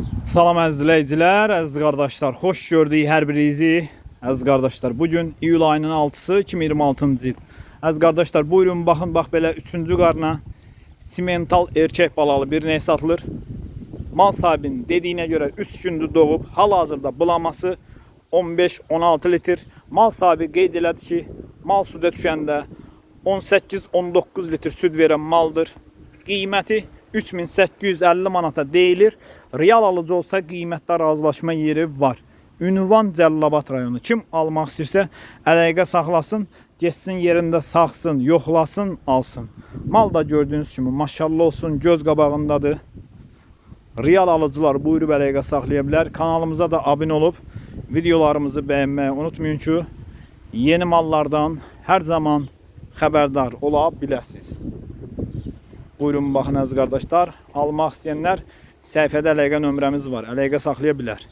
Salam əziz izləyicilər, əziz qardaşlar, xoş gördük hər birinizi. Əziz qardaşlar, bugün iyul ayının 6-sı 2026-cı il. Əziz qardaşlar, buyurun baxın, bax belə 3-cü qarna simental erkək balalı bir ney satılır. Mal sahibinin dediyinə görə 3 gündür doğub, hal-hazırda bulaması 15-16 litr. Mal sahibi qeyd elədi ki, mal südə düşəndə 18-19 litr süd verən maldır. Qiyməti 3850 manata deyilir. Real alıcı olsa qiymətdə razılaşma yeri var. Ünvan Cəlilabad rayonu. Kim almaq istəyirsə əlaqə saxlasın, geçsin yerində saxsın, yoxlasın, alsın. Mal da gördüyünüz kimi maşallah olsun, göz qabağındadır. Real alıcılar buyurub əlaqə saxlaya bilər. Kanalımıza da abunə olub videolarımızı bəyənməyi unutmayın ki, yeni mallardan hər zaman xəbərdar ola biləsiniz. Buyurun baxın əziz qardaşlar, almaq istəyənlər səhifədə əlaqə nömrəmiz var, əlaqə saxlaya bilər.